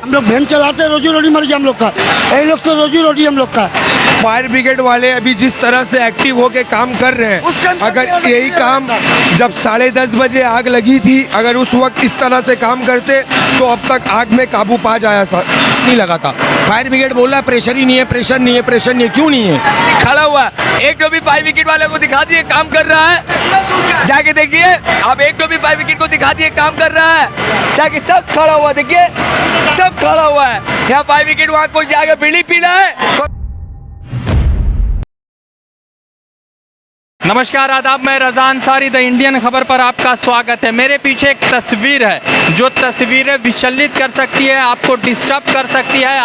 हम लोग वैन चलाते, रोजी रोटी मर गया हम लोग का, यही लोग से रोजी रोटी हम लोग का। फायर ब्रिगेड वाले अभी जिस तरह से एक्टिव होके काम कर रहे हैं, अगर यही काम जब 10:30 बजे आग लगी थी, अगर उस वक्त इस तरह से काम करते तो अब तक आग में काबू पा जाया नहीं लगा था। फायर ब्रिगेड बोल रहा है प्रेशर ही नहीं है, प्रेशर नहीं है, प्रेशर नहीं है। क्यों नहीं है? खड़ा हुआ है। एक तो भी फायर ब्रिगेड वाले को दिखा दिए काम कर रहा है, जाके देखिए आप। एक तो भी फायर ब्रिगेड को दिखा दिए काम कर रहा है, जाके सब खड़ा हुआ, देखिए सब खड़ा हुआ है। यहाँ फायर ब्रिगेड वहाँ कोई जाके बीड़ी पीना है। नमस्कार, आदाब, मैं रज़ा अंसारी द इंडियन खबर पर आपका स्वागत है। मेरे पीछे एक तस्वीर है जो तस्वीरें विचलित कर सकती है, आपको डिस्टर्ब कर सकती है,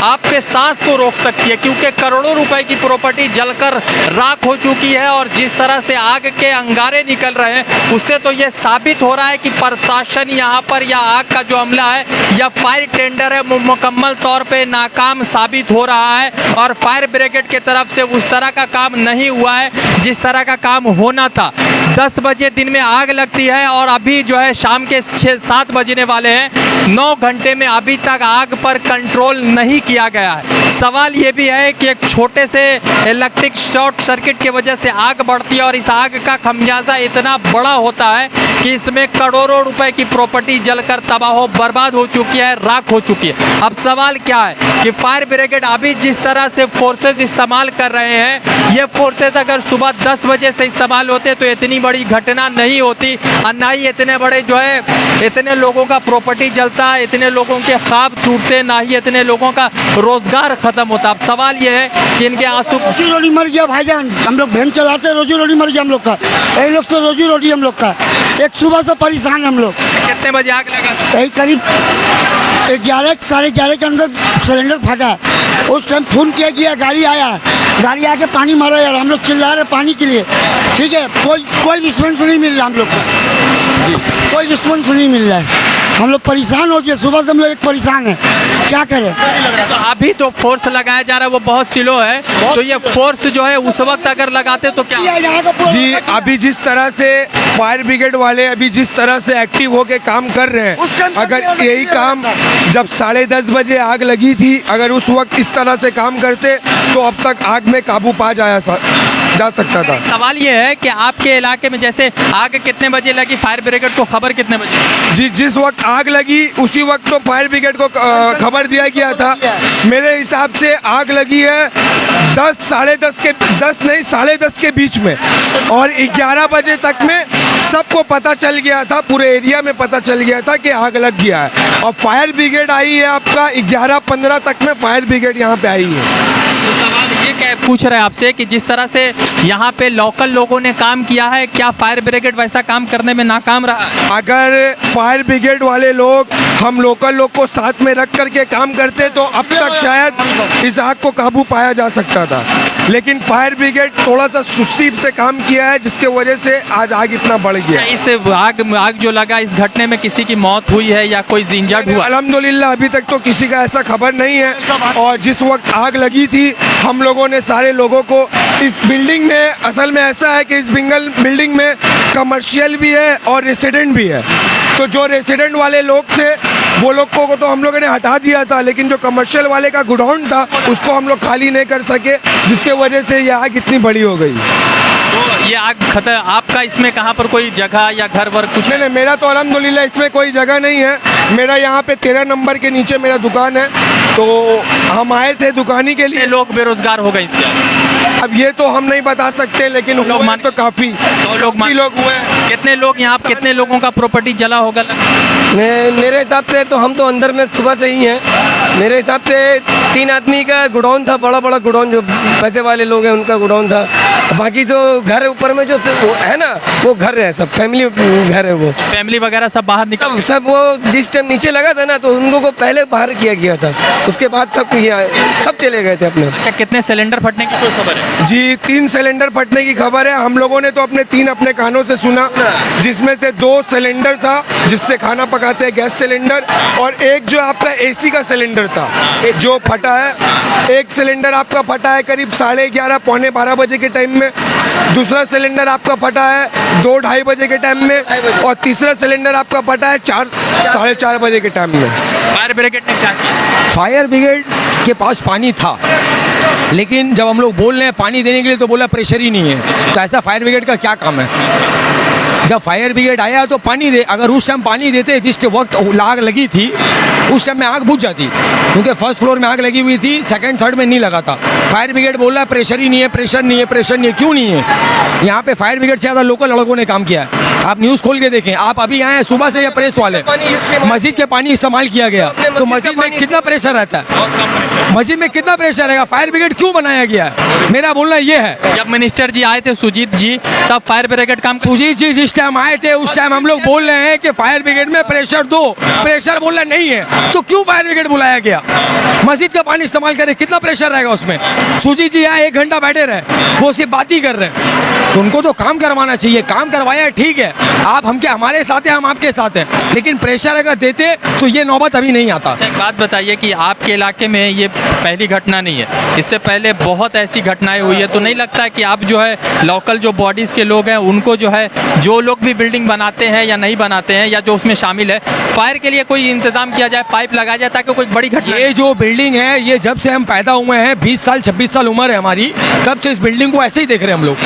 आपके सांस को रोक सकती है, क्योंकि करोड़ों रुपए की प्रॉपर्टी जलकर राख हो चुकी है। और जिस तरह से आग के अंगारे निकल रहे हैं, उससे तो ये साबित हो रहा है कि प्रशासन यहाँ पर या आग का जो अमला है या फायर टेंडर है वो मुकम्मल तौर पर नाकाम साबित हो रहा है। और फायर ब्रिगेड की तरफ से उस तरह का काम नहीं हुआ है जिस तरह का काम होना था। 10 बजे दिन में आग लगती है और अभी जो है शाम के 6-7 बजने वाले हैं। 9 घंटे में अभी तक आग पर कंट्रोल नहीं किया गया है। सवाल ये भी है कि एक छोटे से इलेक्ट्रिक शॉर्ट सर्किट की वजह से आग बढ़ती है और इस आग का खमियाजा इतना बड़ा होता है कि इसमें करोड़ों रुपए की प्रॉपर्टी जलकर तबाह बर्बाद हो चुकी है, राख हो चुकी है। अब सवाल क्या है कि फायर ब्रिगेड अभी जिस तरह से फोर्सेज इस्तेमाल कर रहे हैं, ये फोर्सेज अगर सुबह 10 बजे से इस्तेमाल होते तो इतनी बड़ी घटना नहीं होती और ना ही इतने बड़े जो है इतने लोगों का प्रॉपर्टी जलता, इतने लोगों के ख्वाब टूटते, ना ही इतने लोगों का रोजगार खत्म होता। अब सवाल ये है कि इनके आंसू रोजी रोटी मर गया भाईजान। हम लोग वैन चलाते, रोजी रोटी मर गया हम लोग का, यही लोग से रोजी रोटी हम लोग का। एक सुबह से परेशान हम लोग। कितने बजे आग लगा? यही करीब 11 साढ़े 11 के अंदर सिलेंडर फटा। उस टाइम फोन किया गया, गाड़ी आया, गाड़ी आके पानी मारा यार। हम लोग चिल्ला रहे पानी के लिए, ठीक है, कोई रिस्पॉन्स नहीं मिल रहा हम लोग को, कोई रिस्पॉन्स नहीं मिल रहा है। हम लोग परेशान हो गए, सुबह से हम लोग एक परेशान है, क्या करें। तो अभी तो फोर्स लगाया जा रहा है वो बहुत स्लो है, तो ये फोर्स जो है उस वक्त अगर लगाते तो क्या? जी, अभी जिस तरह से फायर ब्रिगेड वाले अभी जिस तरह से एक्टिव होके काम कर रहे हैं, अगर यही काम जब 10:30 बजे आग लगी थी, अगर उस वक्त इस तरह से काम करते तो अब तक आग में काबू पा जा सकता था। सवाल ये है कि आपके इलाके में जैसे आग कितने बजे लगी, फायर ब्रिगेड को खबर कितने बजे? जी, जिस वक्त आग लगी उसी वक्त तो फायर ब्रिगेड को खबर दिया गया था। मेरे हिसाब से आग लगी है 10 के बीच में, और 11 बजे तक में सबको पता चल गया था, पूरे एरिया में पता चल गया था कि आग लग गया है। और फायर ब्रिगेड आई है आपका 11:15 तक में फायर ब्रिगेड यहाँ पे आई है। तो सवाल ये क्या पूछ रहे हैं आपसे कि जिस तरह से यहाँ पे लोकल लोगों ने काम किया है, क्या फायर ब्रिगेड वैसा काम करने में नाकाम रहा? अगर फायर ब्रिगेड वाले लोग हम लोकल लोग को साथ में रख करके काम करते तो अब तक शायद इस आग को काबू पाया जा सकता था, लेकिन फायर ब्रिगेड थोड़ा सा सुस्ती से काम किया है, जिसके वजह से आज आग इतना बढ़ गया। इस आग जो लगा, इस घटने में किसी की मौत हुई है या कोई इंजर्ड हुआ? अल्हम्दुलिल्लाह अभी तक तो किसी का ऐसा खबर नहीं है। और जिस वक्त आग लगी थी हम लोगों ने सारे लोगों को इस बिल्डिंग में, असल में ऐसा है कि इस बिल्डिंग में कमर्शियल भी है और रेसिडेंट भी है, तो जो रेसिडेंट वाले लोग थे वो लोग को तो हम लोगों ने हटा दिया था, लेकिन जो कमर्शियल वाले का गोडाउन था उसको हम लोग खाली नहीं कर सके, जिसके वजह से ये आग इतनी बड़ी हो गई। तो ये आग आपका इसमें कहाँ पर कोई जगह या घर वर कुछ? नहीं, मेरा तो अल्हम्दुलिल्लाह इसमें कोई जगह नहीं है। मेरा यहाँ पे 13 नंबर के नीचे मेरा दुकान है, तो हम आए थे दुकानी के लिए। लोग बेरोजगार हो गए इससे? अब ये तो हम नहीं बता सकते, लेकिन लोग मान तो काफ़ी लोग हुए। कितने लोग यहाँ, कितने लोगों का प्रॉपर्टी जला होगा? मेरे हिसाब से तो हम तो अंदर में सुबह से ही हैं। मेरे हिसाब से 3 आदमी का गोडाउन था, बड़ा बड़ा गोडाउन, जो पैसे वाले लोग हैं उनका गोडाउन था। बाकी जो घर ऊपर में जो है ना, वो घर है, सब फैमिली घर है, वो फैमिली वगैरह सब बाहर निकल सब वो जिस टाइम नीचे लगा था ना, तो उन लोगों को पहले बाहर किया गया था, उसके बाद सब चले गए थे अपने। अच्छा, कितने सिलेंडर फटने की कोई खबर है? जी, 3 सिलेंडर फटने की खबर है। हम लोगों ने तो अपने 3 अपने कानों से सुना, जिसमें से 2 सिलेंडर था जिससे खाना पकाते हैं, गैस सिलेंडर, और एक जो आपका एसी का सिलेंडर था जो फटा है। एक सिलेंडर आपका फटा है करीब 11:30 पौने 12 बजे के टाइम में, दूसरा सिलेंडर आपका फटा है 2-2:30 बजे के टाइम में, और तीसरा सिलेंडर आपका फटा है 4 साढ़े 4 बजे के टाइम में। फायर ब्रिगेड ने क्या किया? फायर ब्रिगेड के पास पानी था, लेकिन जब हम लोग बोल रहे हैं पानी देने के लिए तो बोला प्रेशर ही नहीं है। तो ऐसा फायर ब्रिगेड का क्या काम है? जब फायर ब्रिगेड आया तो पानी दे, अगर उस टाइम पानी देते जिस वक्त आग लगी थी उस टाइम में आग बुझ जाती, क्योंकि फर्स्ट फ्लोर में आग लगी हुई थी, सेकंड थर्ड में नहीं लगा था। फायर ब्रिगेड बोल रहा है प्रेशर ही नहीं है, प्रेशर नहीं है, प्रेशर नहीं है। क्यों नहीं है? यहाँ पे फायर ब्रिगेड से ज़्यादा लोकल लड़कों ने काम किया है। आप न्यूज़ खोल के देखें, आप अभी आए हैं सुबह से, या प्रेस वाले, मस्जिद के पानी इस्तेमाल किया गया, तो मस्जिद में कितना प्रेशर रहता है? मस्जिद में कितना प्रेशर रहेगा? फायर ब्रिगेड क्यों बनाया गया है? मेरा बोलना ये है। जब मिनिस्टर जी आए थे सुजीत जी, तब फायर ब्रिगेड काम सुजीत जी जिस टाइम आए थे उस टाइम हम लोग बोल रहे हैं कि फायर ब्रिगेड में प्रेशर दो, प्रेशर बोल रहे नहीं है, तो क्यों फायर ब्रिगेड बुलाया गया? मस्जिद का पानी इस्तेमाल करें, कितना प्रेशर रहेगा उसमें? सुजीत जी यहाँ 1 घंटा बैठे रहे, वो सिर्फ बात ही कर रहे हैं। तो उनको तो काम करवाना चाहिए, काम करवाया ठीक है, आप हम क्या हमारे साथ हैं, हम आपके साथ हैं, लेकिन प्रेशर अगर देते तो ये नौबत अभी नहीं आता। एक बात बताइए कि आपके इलाके में ये पहली घटना नहीं है, इससे पहले बहुत ऐसी घटनाएं हुई है, तो नहीं लगता कि आप जो है लोकल जो बॉडीज़ के लोग हैं उनको जो है, जो लोग भी बिल्डिंग बनाते हैं या नहीं बनाते हैं या जो उसमें शामिल है, फायर के लिए कोई इंतजाम किया जाए, पाइप लगाया जाए ताकि कोई बड़ी घटना? ये जो बिल्डिंग है, ये जब से हम पैदा हुए हैं, 20 साल 26 साल उम्र है हमारी, तब से इस बिल्डिंग को ऐसे ही देख रहे हैं हम लोग।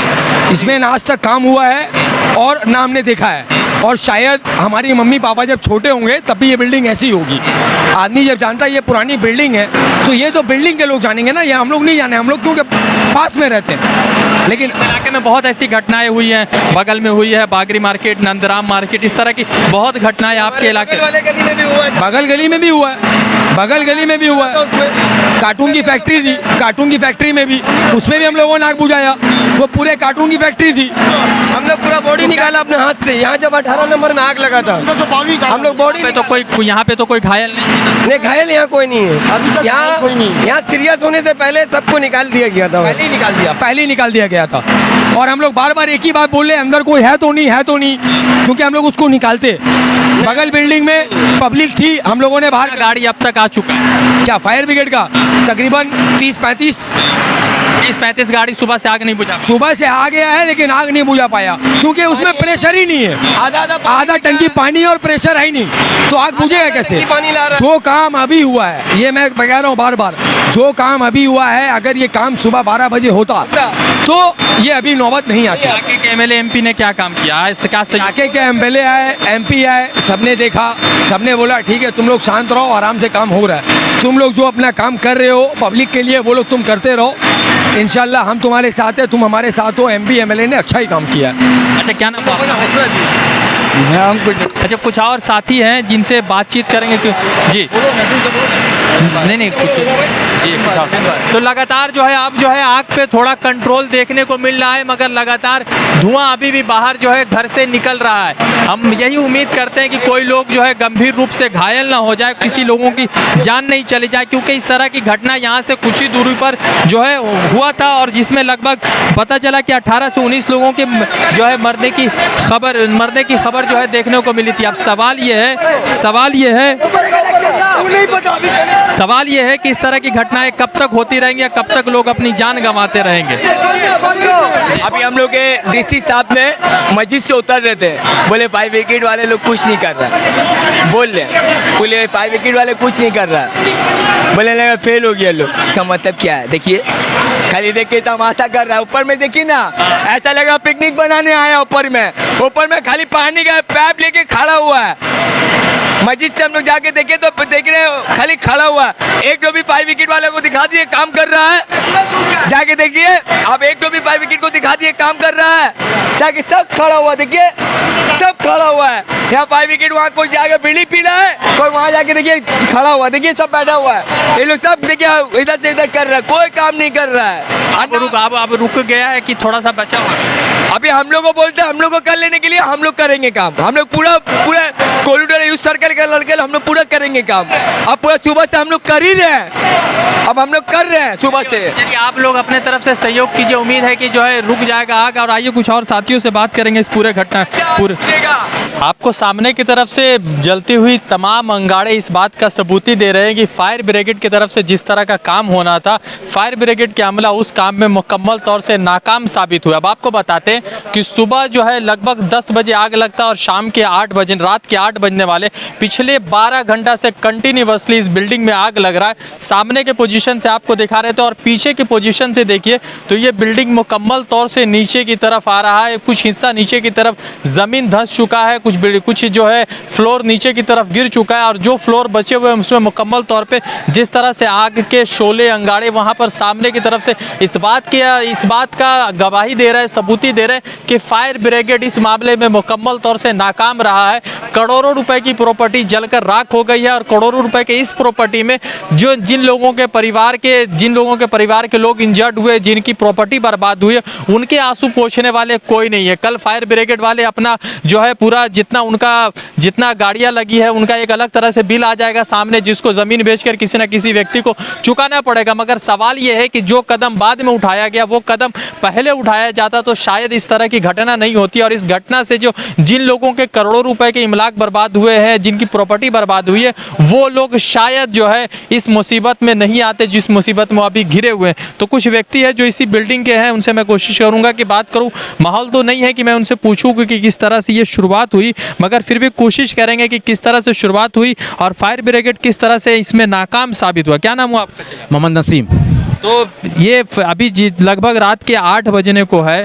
इसमें ना आज तक काम हुआ है और ना हमने देखा है, और शायद हमारी मम्मी पापा जब छोटे होंगे तब भी ये बिल्डिंग ऐसी होगी। आदमी जब जानता है ये पुरानी बिल्डिंग है, तो ये तो बिल्डिंग के लोग जानेंगे ना, ये हम लोग नहीं जाने, हम लोग क्योंकि पास में रहते हैं। लेकिन इलाके में बहुत ऐसी घटनाएं हुई हैं, बगल में हुई है बागरी मार्केट, नंदराम मार्केट, इस तरह की बहुत घटनाएं आपके इलाके वाले गली में भी हुआ है, बगल गली में भी हुआ है, बगल गली में भी हुआ है। कार्टून की फैक्ट्री थी, कार्टून की फैक्ट्री में भी, उसमें भी हम लोगों ने आग बुझाया, वो पूरे कार्टून की फैक्ट्री थी। हमने पूरा बॉडी निकाला अपने हाथ से, यहाँ जब 18 नंबर में आग लगा था हम लोग बॉडी पे, तो कोई यहाँ पे तो कोई घायल नहीं? घायल यहाँ कोई नहीं है, यहाँ सीरियस होने से पहले सबको निकाल दिया गया था, पहले ही निकाल दिया गया था। और हम लोग बार बार एक ही बात बोल रहे, अंदर कोई है तो नहीं, है तो नहीं, क्योंकि हम लोग उसको निकालते। बगल बिल्डिंग में पब्लिक थी, हम लोगों ने बाहर, गाड़ी अब तक आ चुका है क्या फायर ब्रिगेड का तकरीबन 30-35 गाड़ी सुबह से आग नहीं बुझा? सुबह से आ गया है, लेकिन आग नहीं बुझा पाया, क्योंकि उसमें प्रेशर ही नहीं है। आधा टंकी पानी और प्रेशर है ही नहीं, तो आग बुझेगा कैसे? पानी ला रहा। जो काम अभी हुआ है, ये मैं कह रहा हूँ बार बार, जो काम अभी हुआ है, अगर ये काम सुबह 12 बजे होता तो ये अभी नौबत नहीं आती। इलाके के एमएलए एमपी ने क्या काम किया? इलाके के एमएलए आए, एमपी आए, सबने देखा, सबने बोला ठीक है तुम लोग शांत रहो, आराम से काम हो रहा है, तुम लोग जो अपना काम कर रहे हो पब्लिक के लिए वो लोग तुम करते रहो, इंशाल्लाह हम तुम्हारे साथ हैं, तुम हमारे साथ हो। एमपी एमएलए ने अच्छा ही काम किया। अच्छा, क्या नाम अच्छा, कुछ और साथी हैं जिनसे बातचीत करेंगे जी? नहीं कुछ जी, तो लगातार जो है अब जो है आग पे थोड़ा कंट्रोल देखने को मिल रहा है, मगर लगातार धुआं अभी भी बाहर जो है घर से निकल रहा है। हम यही उम्मीद करते हैं कि कोई लोग जो है गंभीर रूप से घायल ना हो जाए, किसी लोगों की जान नहीं चली जाए, क्योंकि इस तरह की घटना यहाँ से कुछ ही दूरी पर जो है हुआ था, और जिसमें लगभग पता चला कि 18 से 19 लोगों के जो है मरने की खबर जो है देखने को मिली थी। अब सवाल ये है कि इस तरह की घटनाएं कब तक होती रहेंगी, या कब तक लोग अपनी जान गंवाते रहेंगे? अभी हम लोग के डीसी साहब ने मस्जिद से उतर रहे थे, बोले फायर ब्रिगेड वाले लोग कुछ नहीं कर रहा, बोले फायर ब्रिगेड वाले कुछ नहीं कर रहा, बोले लगा फेल हो गया लोग। इसका मतलब क्या है? देखिए, खाली देखिए तमाशा कर रहा है, ऊपर में देखिए ना, ऐसा लगा पिकनिक बनाने आया, ऊपर में खाली पानी का पाइप लेके खड़ा हुआ है। मस्जिद से हम लोग जाके देखे तो देख रहे हो खाली खड़ा हुआ, एक जो भी फायर ब्रिगेड वाले को दिखा दिए काम कर रहा है, जाके देखिए आप, एक जो भी फायर ब्रिगेड को दिखा दिए काम कर रहा है, जाके सब खड़ा हुआ, देखिए सब खड़ा हुआ है। यहाँ फायर ब्रिगेड वहाँ कोई जाके बीड़ी पी रहा है, कोई वहाँ जाके देखिए खड़ा हुआ, देखिए सब बैठा हुआ है, ये लोग सब देखिए इधर से इधर कर रहा है, कोई काम नहीं कर रहा है। अब रुक गया है कि थोड़ा सा बचा हुआ है? अभी हम लोग को बोलते हैं, हम लोग को कर लेने के लिए हम लोग करेंगे काम, हम लोग पूरा कॉरिडोर यूज सर्कल का लड़के हम लोग पूरा करेंगे काम। अब पूरा सुबह से हम लोग कर ही रहे हैं, अब हम लोग कर रहे हैं सुबह से। चलिए, आप लोग अपने तरफ से सहयोग कीजिए, उम्मीद है कि जो है रुक जाएगा आग। और आइए कुछ और साथियों से बात करेंगे इस पूरे घटना आपको सामने की तरफ से जलती हुई तमाम अंगारे इस बात का सबूती दे रहे हैं कि फायर ब्रिगेड की तरफ से जिस तरह का काम होना था, फायर ब्रिगेड के अमला उस काम में मुकम्मल तौर से नाकाम साबित हुआ। अब आपको बताते हैं कि सुबह जो है लगभग 10 बजे आग लगता है और शाम के 8 बजे, रात के 8 8 बजने वाले, पिछले 12 घंटा से कंटिन्यूसली इस बिल्डिंग में आग लग रहा है। सामने के पोजीशन से आपको दिखा रहे थे और पीछे के पोजीशन से देखिए तो ये बिल्डिंग मुकम्मल तौर से नीचे की तरफ आ रहा है। कुछ हिस्सा नीचे की तरफ ज़मीन धंस चुका है, कुछ जो है फ्लोर नीचे की तरफ गिर चुका है और जो फ्लोर बचे हुए हैं उसमें मुकम्मल तौर पे जिस तरह से आग के शोले अंगारे वहाँ पर सामने की तरफ से इस बात का गवाही दे रहे हैं, सबूती दे रहे हैं कि फायर ब्रिगेड इस मामले में मुकम्मल तौर से नाकाम रहा है। करोड़ों रुपए की प्रॉपर्टी जलकर राख हो गई है और करोड़ों रुपए के इस प्रॉपर्टी में जिन लोगों के परिवार के लोग इंजर्ड हुए, जिनकी प्रॉपर्टी बर्बाद हुई है, उनके आंसू पोंछने वाले कोई नहीं है। कल फायर ब्रिगेड वाले अपना जो है पूरा जितना गाड़ियां लगी है उनका एक अलग तरह से बिल आ जाएगा सामने, जिसको ज़मीन बेचकर किसी न किसी व्यक्ति को चुकाना पड़ेगा। मगर सवाल यह है कि जो कदम बाद में उठाया गया वो कदम पहले उठाया जाता तो शायद इस तरह की घटना नहीं होती और इस घटना से जिन लोगों के करोड़ों रुपए के इमलाक बर्बाद हुए हैं, जिनकी प्रॉपर्टी बर्बाद हुई है, वो लोग शायद जो है इस मुसीबत में नहीं आते जिस मुसीबत में अभी घिरे हुए हैं। तो कुछ व्यक्ति है जो इसी बिल्डिंग के हैं, उनसे मैं कोशिश करूंगा कि बात करूं। माहौल तो नहीं है कि मैं उनसे पूछूं कि किस तरह से ये शुरुआत हुई, मगर फिर भी कोशिश करेंगे कि किस तरह से शुरुआत हुई और फायर ब्रिगेड किस तरह से इसमें नाकाम साबित हुआ। क्या नाम हुआ आपका? मोहम्मद नसीम। तो ये अभी लगभग रात के 8 बजने को है,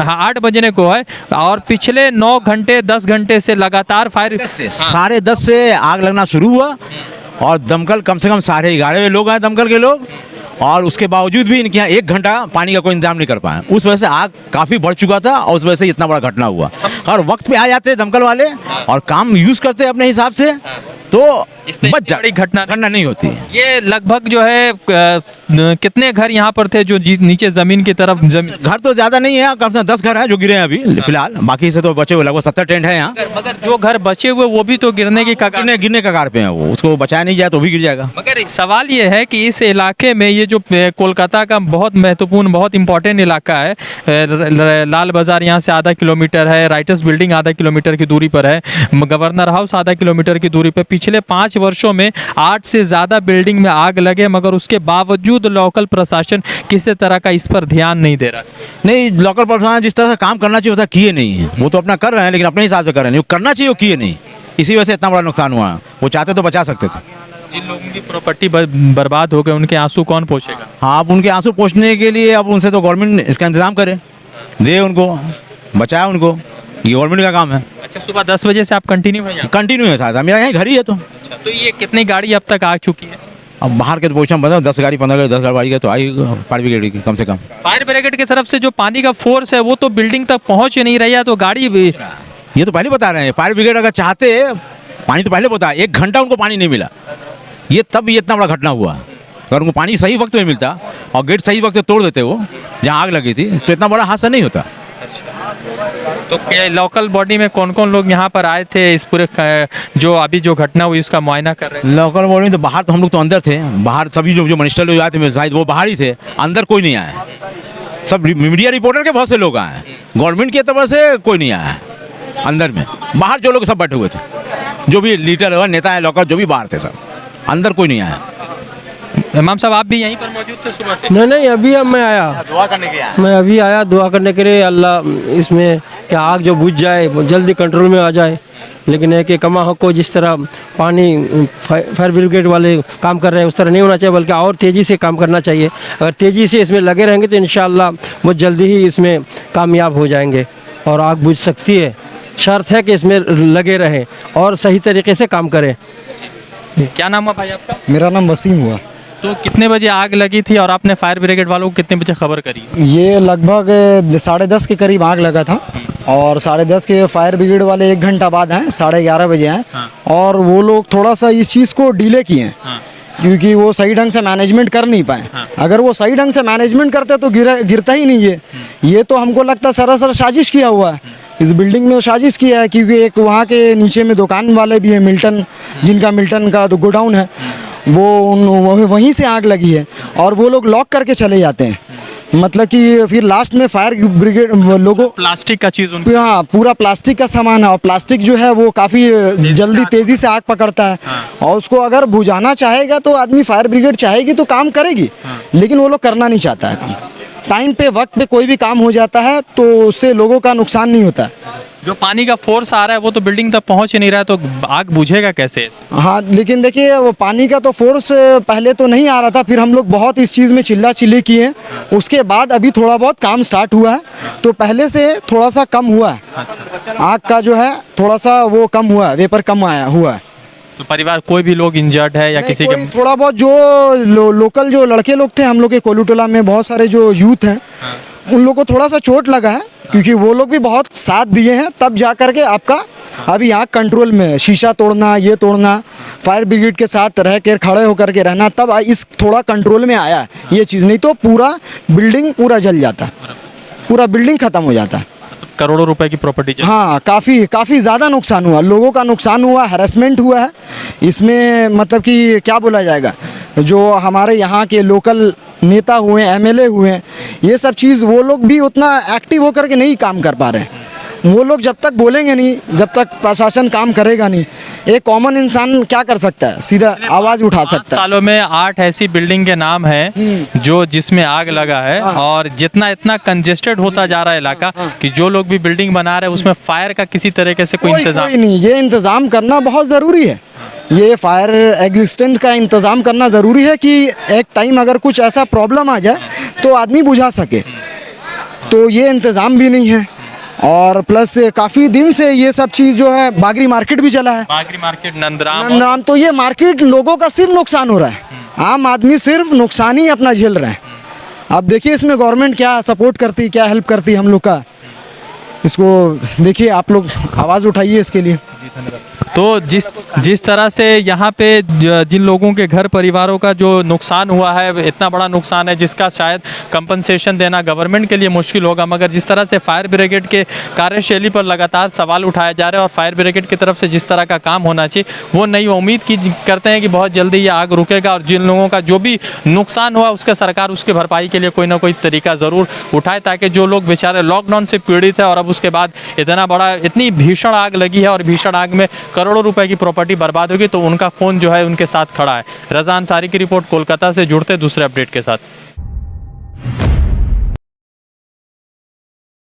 8 बजने को है और पिछले 9 घंटे 10 घंटे से लगातार फायर 10:30 से आग लगना शुरू हुआ और दमकल कम से कम 11:30 लोग आए, दमकल के लोग, और उसके बावजूद भी इनके यहाँ 1 घंटा पानी का कोई इंतजाम नहीं कर पाए। उस वजह से आग काफ़ी बढ़ चुका था और उस वजह से इतना बड़ा घटना हुआ। और वक्त पे आ जाते दमकल वाले और काम यूज़ करते अपने हिसाब से तो बच जाती, घटना नहीं होती। ये लगभग जो है कितने घर यहाँ पर थे जो नीचे जमीन की तरफ? घर तो ज्यादा नहीं है, कम से कम 10 घर हैं जो गिरे हैं अभी फिलहाल, बाकी से तो बचे हुए लगभग 70 टेंट है यहाँ। मगर जो घर बचे हुए वो भी तो गिरने की कगार पे हैं, वो उसको बचाया नहीं जाए तो भी गिर जाएगा। मगर सवाल ये है कि इस इलाके में ये जो कोलकाता का बहुत महत्वपूर्ण बहुत इंपॉर्टेंट इलाका है, लाल बाजार यहाँ से आधा किलोमीटर है, राइटर्स बिल्डिंग आधा किलोमीटर की दूरी पर है, गवर्नर हाउस आधा किलोमीटर की दूरी पर। पिछले 5 वर्षों में 8 से ज़्यादा बिल्डिंग में आग लगे, मगर उसके बावजूद लोकल प्रशासन किसी तरह का इस पर ध्यान नहीं दे रहा। नहीं, लोकल प्रशासन जिस तरह से काम करना चाहिए वैसा किए नहीं है। वो तो अपना कर रहे हैं लेकिन अपने हिसाब से कर रहे हैं, करना चाहिए वो किए नहीं, इसी वजह से इतना बड़ा नुकसान हुआ। वो चाहते तो बचा सकते थे। जिन लोगों की प्रॉपर्टी बर्बाद हो गए उनके आंसू कौन पोंछेगा? हाँ, अब उनके आंसू पोंछने के लिए अब उनसे तो गवर्नमेंट इसका इंतजाम करे, दे उनको, बचाए उनको, ये गवर्नमेंट का काम है। अच्छा, सुबह 10 बजे से आप कंटिन्यू है साथ, मेरा यहाँ घर ही है। तो ये कितनी गाड़ी अब तक आ चुकी है? अब बाहर के तो पोजीशन बता 10 गाड़ी 15 गाड़ी 10 गाड़ी का तो आई फायर ब्रिगेड की कम से कम। फायर ब्रिगेड की तरफ से जो पानी का फोर्स है वो तो बिल्डिंग तक पहुंच नहीं रही है, तो गाड़ी भी ये तो पहले बता रहे हैं। फायर ब्रिगेड अगर चाहते पानी तो पहले बता, 1 घंटा उनको पानी नहीं मिला, ये तब ये इतना बड़ा घटना हुआ। अगर उनको पानी सही वक्त में मिलता और गेट सही वक्त तोड़ देते वो जहाँ आग लगी थी तो इतना बड़ा हादसा नहीं होता। तो लोकल बॉडी में कौन कौन लोग यहाँ पर आए थे इस पूरे जो अभी जो घटना हुई उसका मुआयना कर रहे हैं? लोकल बॉडी में तो बाहर तो हम लोग तो अंदर थे, बाहर सभी जो मिनिस्टर लोग आए थे शायद वो बाहर ही थे, अंदर कोई नहीं आया। सब मीडिया रिपोर्टर के बहुत से लोग आए, गवर्नमेंट की तरफ से कोई नहीं आया अंदर में। बाहर जो लोग सब बैठे हुए थे, जो भी लीडर है नेता है लोकल जो भी बाहर थे, सब अंदर कोई नहीं आया। इमाम साहब आप भी यहीं पर मौजूद थे सुबह से? नहीं, अभी अब मैं आया दुआ करने के लिए। मैं अभी आया दुआ करने के लिए, अल्लाह इसमें क्या आग जो बुझ जाए वो जल्दी कंट्रोल में आ जाए। लेकिन है कि कमा हक को जिस तरह पानी फायर ब्रिगेड वाले काम कर रहे हैं उस तरह नहीं होना चाहिए, बल्कि और तेज़ी से काम करना चाहिए। अगर तेज़ी से इसमें लगे रहेंगे तो इंशाअल्लाह वो जल्दी ही इसमें कामयाब हो जाएंगे और आग बुझ सकती है। शर्त है कि इसमें लगे रहें और सही तरीके से काम करें। क्या नाम है भाई आपका? मेरा नाम वसीम हुआ। तो कितने बजे आग लगी थी और आपने फायर ब्रिगेड वालों को कितने बजे खबर करी? ये लगभग 10:30 के करीब आग लगा था और 10:30 के फायर ब्रिगेड वाले 1 घंटा बाद हैं, 11:30 बजे हैं। हाँ। और वो लोग थोड़ा सा इस चीज़ को डिले किए हैं। हाँ। क्योंकि वो सही ढंग से मैनेजमेंट कर नहीं पाए। हाँ। अगर वो सही ढंग से मैनेजमेंट करते तो गिरता ही नहीं है। ये तो हमको लगता है सरासर साजिश किया हुआ है, इस बिल्डिंग में साजिश किया है। क्योंकि एक वहाँ के नीचे में दुकान वाले भी हैं, मिल्टन, जिनका मिल्टन का तो गोडाउन है, वो वहीं से आग लगी है और वो लोग लॉक करके चले जाते हैं। मतलब कि फिर लास्ट में फायर ब्रिगेड लोगों प्लास्टिक का चीज़ हाँ, पूरा प्लास्टिक का सामान है और प्लास्टिक जो है वो काफ़ी जल्दी तेज़ी से आग पकड़ता है। हाँ। और उसको अगर बुझाना चाहेगा तो आदमी फायर ब्रिगेड चाहेगी तो काम करेगी। हाँ। लेकिन वो लोग करना नहीं चाहता है काम। टाइम पे वक्त पे कोई भी काम हो जाता है तो उससे लोगों का नुकसान नहीं होता। जो पानी का फोर्स आ रहा है वो तो बिल्डिंग तक पहुंच ही नहीं रहा है, तो आग बुझेगा कैसे? हाँ, लेकिन देखिए वो पानी का तो फोर्स पहले तो नहीं आ रहा था, फिर हम लोग बहुत इस चीज़ में चिल्ला चिल्ली किए, उसके बाद अभी थोड़ा बहुत काम स्टार्ट हुआ है, तो पहले से थोड़ा सा कम हुआ है। आग का जो है थोड़ा सा वो कम हुआ है, वेपर कम आया हुआ है। तो परिवार कोई भी लोग इंजर्ड है या नहीं, किसी कोई के? थोड़ा बहुत जो लोकल जो लड़के लोग थे हम लोग के कोलूटोला में, बहुत सारे जो यूथ हैं उन लोग को थोड़ा सा चोट लगा है, क्योंकि वो लोग भी बहुत साथ दिए हैं, तब जा करके आपका अभी आग कंट्रोल में है। शीशा तोड़ना, ये तोड़ना, फायर ब्रिगेड के साथ रह कर खड़े होकर के रहना, तब इस थोड़ा कंट्रोल में आया है ये चीज़, नहीं तो पूरा बिल्डिंग पूरा जल जाता, पूरा बिल्डिंग ख़त्म हो जाता। करोड़ों रुपए की प्रॉपर्टी? हाँ, काफ़ी ज़्यादा नुकसान हुआ, लोगों का नुकसान हुआ, हैरेसमेंट हुआ है इसमें। मतलब कि क्या बोला जाएगा, जो हमारे यहाँ के लोकल नेता हुए, एमएलए हुए, ये सब चीज़ वो लोग भी उतना एक्टिव होकर के नहीं काम कर पा रहे हैं। वो लोग जब तक बोलेंगे नहीं, जब तक प्रशासन काम करेगा नहीं, एक कॉमन इंसान क्या कर सकता है, सीधा आवाज़ उठा सकता है। सालों में 8 ऐसी बिल्डिंग के नाम है जो जिसमें आग लगा है, और जितना इतना कंजेस्टेड होता जा रहा है इलाका कि जो लोग भी बिल्डिंग बना रहे हैं उसमें फायर का किसी तरीके से कोई इंतजाम नहीं। ये इंतज़ाम करना बहुत ज़रूरी है, ये फायर एग्जिस्टेंट का इंतज़ाम करना ज़रूरी है कि एक टाइम अगर कुछ ऐसा प्रॉब्लम आ जाए तो आदमी बुझा सके, तो ये इंतज़ाम भी नहीं है। और प्लस काफ़ी दिन से ये सब चीज़ जो है, बागरी मार्केट भी चला है, बागरी मार्केट, नंदराम, तो ये मार्केट लोगों का सिर्फ नुकसान हो रहा है, आम आदमी सिर्फ नुकसान ही अपना झेल रहे हैं। अब देखिए इसमें गवर्नमेंट क्या सपोर्ट करती, क्या हेल्प करती हम लोग का, इसको देखिए आप लोग आवाज़ उठाइए इसके लिए। तो जिस तरह से यहाँ पे जिन लोगों के घर परिवारों का जो नुकसान हुआ है, इतना बड़ा नुकसान है जिसका शायद कंपनसेशन देना गवर्नमेंट के लिए मुश्किल होगा, मगर जिस तरह से फायर ब्रिगेड के कार्यशैली पर लगातार सवाल उठाए जा रहे हैं और फायर ब्रिगेड की तरफ से जिस तरह का काम होना चाहिए वो नहीं, उम्मीद करते हैं कि बहुत जल्दी ये आग रुकेगा और जिन लोगों का जो भी नुकसान हुआ उसका सरकार उसके भरपाई के लिए कोई ना कोई तरीका ज़रूर उठाए, ताकि जो लोग बेचारे लॉकडाउन से पीड़ित है और अब उसके बाद इतनी भीषण आग लगी है और भीषण आग में करोड़ों रुपए की प्रॉपर्टी बर्बाद होगी, तो उनका खून जो है उनके साथ खड़ा है। रज़ा अंसारी की रिपोर्ट, कोलकाता से जुड़ते दूसरे अपडेट के साथ।